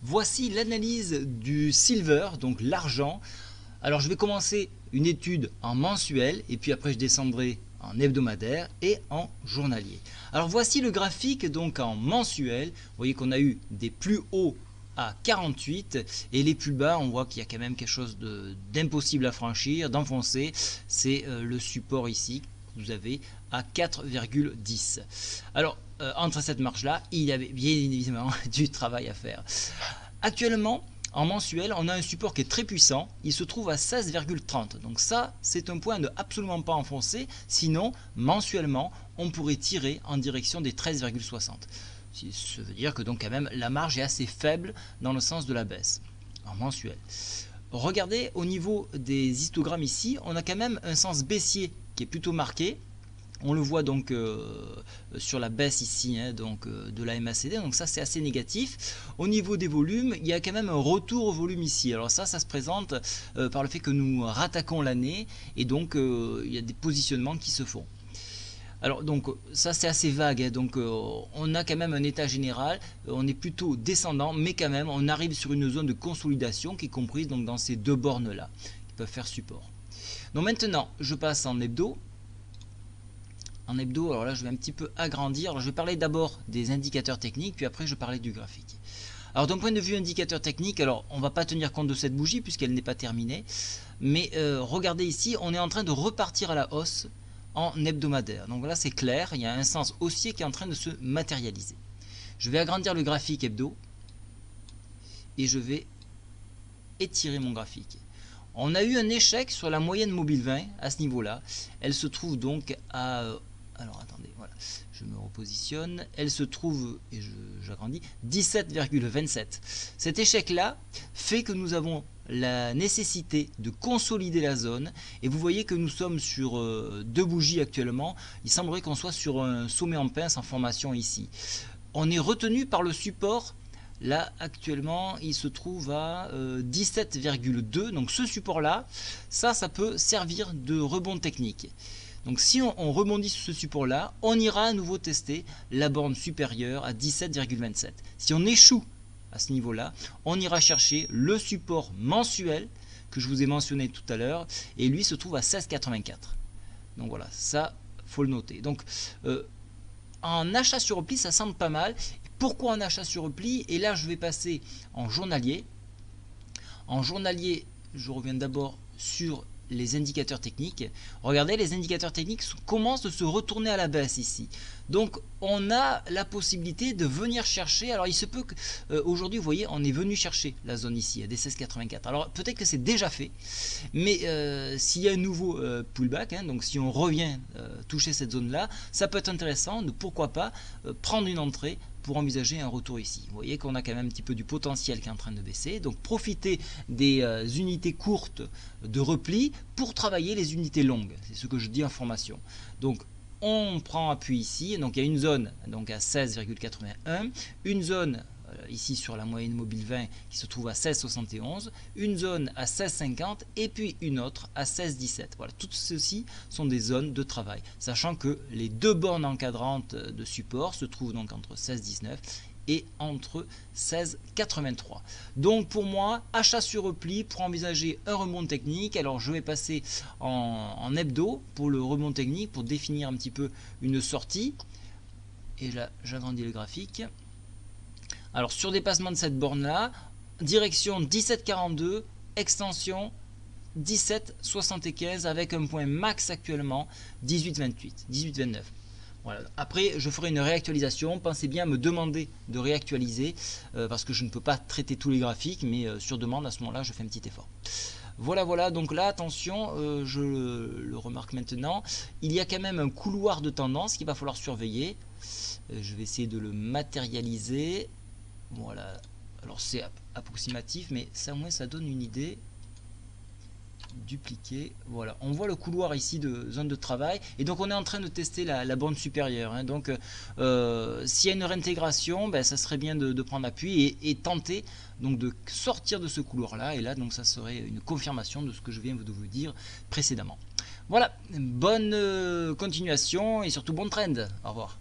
Voici l'analyse du silver, donc l'argent. Alors je vais commencer une étude en mensuel et puis après je descendrai en hebdomadaire et en journalier. Alors voici le graphique donc en mensuel. Vous voyez qu'on a eu des plus hauts à 48 et les plus bas, on voit qu'il y a quand même quelque chose d'impossible à franchir, d'enfoncer. C'est le support ici que vous avez à 4,10. Alors entre cette marge là, il y avait bien évidemment du travail à faire. Actuellement, en mensuel, on a un support qui est très puissant, il se trouve à 16,30. Donc ça, c'est un point à ne absolument pas enfoncer, sinon, mensuellement, on pourrait tirer en direction des 13,60. Ça veut dire que donc quand même, la marge est assez faible dans le sens de la baisse, en mensuel. Regardez, au niveau des histogrammes ici, on a quand même un sens baissier qui est plutôt marqué. On le voit donc sur la baisse ici de la MACD, donc ça c'est assez négatif. Au niveau des volumes, il y a quand même un retour au volume ici. Alors ça se présente par le fait que nous rattaquons l'année et donc il y a des positionnements qui se font. Alors donc ça c'est assez vague, donc on a quand même un état général, on est plutôt descendant, mais quand même on arrive sur une zone de consolidation qui est comprise donc dans ces deux bornes là, qui peuvent faire support. Donc maintenant je passe en hebdo. En hebdo, alors là je vais un petit peu agrandir. Alors, je vais parler d'abord des indicateurs techniques, puis après je vais parler du graphique. Alors d'un point de vue indicateur technique, alors on ne va pas tenir compte de cette bougie puisqu'elle n'est pas terminée, mais regardez ici, on est en train de repartir à la hausse en hebdomadaire. Donc là c'est clair, il y a un sens haussier qui est en train de se matérialiser. Je vais agrandir le graphique hebdo et je vais étirer mon graphique. On a eu un échec sur la moyenne mobile 20 à ce niveau-là. Elle se trouve donc à... alors attendez, voilà, je me repositionne. Elle se trouve, et j'agrandis, 17,27. Cet échec-là fait que nous avons la nécessité de consolider la zone. Et vous voyez que nous sommes sur deux bougies actuellement. Il semblerait qu'on soit sur un sommet en pince en formation ici. On est retenu par le support. Là actuellement il se trouve à 17,2, donc ce support là, ça peut servir de rebond technique. Donc si on rebondit sur ce support là, on ira à nouveau tester la borne supérieure à 17,27. Si on échoue à ce niveau là, on ira chercher le support mensuel que je vous ai mentionné tout à l'heure et lui se trouve à 16,84. Donc voilà, ça faut le noter. Donc en achat sur repli ça semble pas mal. Pourquoi en achat sur repli? Et là je vais passer en journalier. En journalier, je reviens d'abord sur les indicateurs techniques. Regardez, les indicateurs techniques commencent de se retourner à la baisse ici. Donc on a la possibilité de venir chercher. Alors il se peut qu'aujourd'hui, vous voyez, on est venu chercher la zone ici à des 16,84. Alors peut-être que c'est déjà fait, mais s'il y a un nouveau pullback, donc si on revient toucher cette zone là, ça peut être intéressant de pourquoi pas prendre une entrée pour envisager un retour ici. Vous voyez qu'on a quand même un petit peu du potentiel qui est en train de baisser. Donc profitez des unités courtes de repli pour travailler les unités longues. C'est ce que je dis en formation. Donc on prend appui ici. Donc il y a une zone donc à 16,81, une zone ici sur la moyenne mobile 20 qui se trouve à 16,71, une zone à 16,50 et puis une autre à 16,17. Voilà, tout ceci sont des zones de travail, sachant que les deux bornes encadrantes de support se trouvent donc entre 16,19 et entre 16,83. Donc pour moi, achat sur repli pour envisager un rebond technique. Alors je vais passer en hebdo pour le rebond technique, pour définir un petit peu une sortie. Et là, j'agrandis le graphique. Alors sur dépassement de cette borne là, direction 17,42, extension 17,75 avec un point max actuellement 18,28, 18,29. Voilà. Après je ferai une réactualisation, pensez bien à me demander de réactualiser parce que je ne peux pas traiter tous les graphiques, mais sur demande à ce moment là je fais un petit effort. Voilà, donc là attention, je le remarque maintenant, il y a quand même un couloir de tendance qu'il va falloir surveiller. Je vais essayer de le matérialiser. Voilà, alors c'est approximatif, mais ça au moins ça donne une idée. Dupliquer, voilà, on voit le couloir ici de zone de travail, et donc on est en train de tester la borne supérieure. Donc s'il y a une réintégration, ça serait bien de prendre appui et tenter donc de sortir de ce couloir là, et là donc ça serait une confirmation de ce que je viens de vous dire précédemment. Voilà, bonne continuation et surtout bon trend, au revoir.